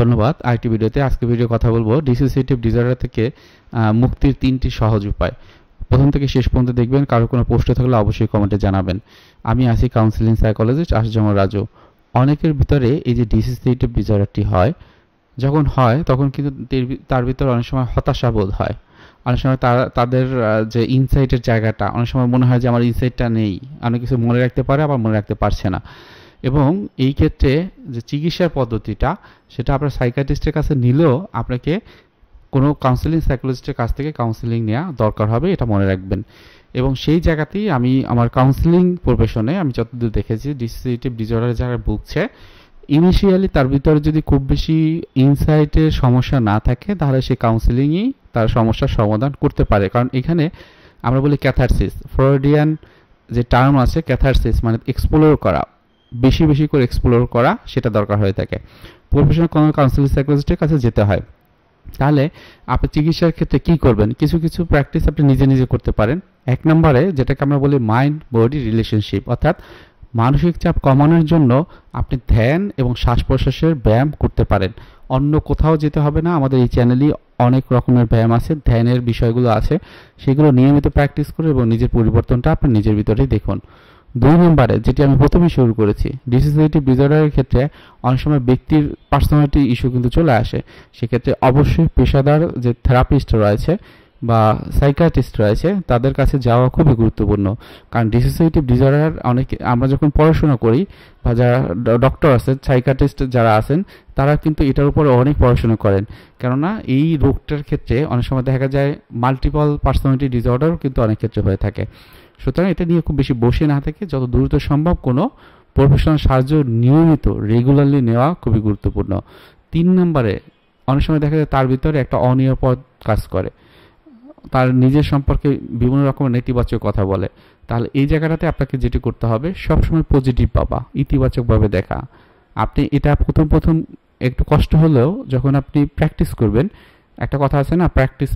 ধন্যবাদ। আরেকটি ভিডিওতে আজকে কথা বলবো ডিসোসিয়েটিভ ডিসঅর্ডার থেকে মুক্তির 3টি সহজ উপায়। প্রথম থেকে শেষ পর্যন্ত দেখবেন। কারো কোনো প্রশ্ন থাকলে অবশ্যই কমেন্টে জানাবেন। আমি আছি কাউন্সিলিং সাইকোলজিস্ট আশিজুর রাজু। অনেকের ভিতরে এই যে ডিসোসিয়েটিভ ডিসঅর্ডারটি হয়, যখন হয় তখন কিন্তু তার ভিতরে অনেক সময় হতাশা বোধ হয়। অনেক সময় তাদের যে ইনসাইটের জায়গাটা, অনেক সময় মনে হয় যে আমার ইনসাইটটা নেই। অনেক কিছু মনে রাখতে পারে, আবার মনে রাখতে পারছে না। এবং এই ক্ষেত্রে যে চিকিৎসার পদ্ধতিটা, সেটা আপনার সাইকিয়াট্রিস্টের কাছে নিলেও আপনাকে কোনো কাউন্সিলিং সাইকোলজিস্টের কাছ থেকে কাউন্সিলিং নেওয়া দরকার হবে, এটা মনে রাখবেন। এবং সেই জায়গাতেই আমি আমার কাউন্সিলিং প্রফেশনে আমি যতদূর দেখেছি, ডিসোসিয়েটিভ ডিসঅর্ডার যারা ভুগছে, ইনিশিয়ালি তার ভিতরে যদি খুব বেশি ইনসাইটের সমস্যা না থাকে, তাহলে সে কাউন্সিলিংই তার সমস্যার সমাধান করতে পারে। কারণ এখানে আমরা বলি ক্যাথারসিস, ফ্রয়েডিয়ান যে টার্ম আছে ক্যাথারসিস মানে এক্সপ্লোর করা, বেশি বেশি করে এক্সপ্লোর করা, সেটা দরকার হয়ে থাকে। প্রফেশনাল কোনো কাউন্সিলিং সাইকোলজিস্টের কাছে যেতে হয়। তাহলে আপনি চিকিৎসার ক্ষেত্রে কি করবেন? কিছু কিছু প্র্যাকটিস আপনি নিজে নিজে করতে পারেন। এক নম্বরে যেটাকে আমরা বলি মাইন্ড বডি রিলেশনশিপ, অর্থাৎ মানসিক চাপ কমানোর জন্য আপনি ধ্যান এবং শ্বাস প্রশ্বাসের ব্যায়াম করতে পারেন। অন্য কোথাও যেতে হবে না, আমাদের এই চ্যানেলেই অনেক রকমের ব্যায়াম আছে, ধ্যানের বিষয়গুলো আছে, সেগুলো নিয়মিত প্র্যাকটিস করে এবং নিজের পরিবর্তনটা আপনি নিজের ভিতরেই দেখুন। 2 নম্বরে যেটি আমি প্রথমে শুরু করেছি, ডিসোসিয়েটিভ ডিসঅর্ডারের ক্ষেত্রে অনেক সময় ব্যক্তির পার্সোনালিটি ইস্যু কিন্তু চলে আসে। সেক্ষেত্রে অবশ্যই পেশাদার যে থেরাপিস্ট রয়েছে বা সাইকিয়াট্রিস্ট রয়েছে, তাদের কাছে যাওয়া খুবই গুরুত্বপূর্ণ। কারণ ডিসোসিয়েটিভ ডিসঅর্ডার আমরা যখন পড়াশোনা করি, বা যারা ডক্টর আছেন, সাইকিয়াট্রিস্ট যারা আছেন, তারা কিন্তু এটার উপরে অনেক পড়াশোনা করেন। কেননা এই রোগটার ক্ষেত্রে অনেক সময় দেখা যায় মাল্টিপল পার্সোনালিটি ডিসঅর্ডারও কিন্তু অনেক ক্ষেত্রে হয়ে থাকে। সুতরাং এটা নিয়ে খুব বেশি বসে না থেকে যত দ্রুত সম্ভব কোনো প্রফেশনাল সাহায্য নিয়মিত রেগুলারলি নেওয়া খুবই গুরুত্বপূর্ণ। 3 নম্বরে অনেক সময় দেখা যায় তার ভিতরে একটা অনিরাপদ কাজ করে, তার নিজের সম্পর্কে বিভিন্ন রকমের নেতিবাচক কথা বলে। তাহলে এই জায়গাটাতে আপনাকে যেটি করতে হবে, সবসময় পজিটিভ ভাবা, ইতিবাচকভাবে দেখা। আপনি এটা প্রথম একটু কষ্ট হলেও যখন আপনি প্র্যাকটিস করবেন, একটা কথা আছে না, practice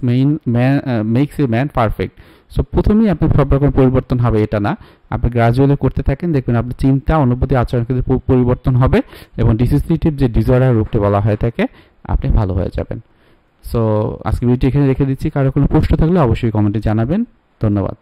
makes a man perfect. So প্রথমেই আপনি সব রকম পরিবর্তন হবে এটা না, আপনি গ্রাজুয়ালি করতে থাকেন, দেখবেন আপনার চিন্তা, অনুভূতি, আচরণ কিন্তু পরিবর্তন হবে এবং ডিসোসিয়েটিভ যে ডিসঅর্ডার রোগটি বলা হয়ে থাকে, আপনি ভালো হয়ে যাবেন। সো আজকে ভিডিওটি এখানে রেখে দিচ্ছি। কারো কোনো প্রশ্ন থাকলে অবশ্যই কমেন্টে জানাবেন। ধন্যবাদ।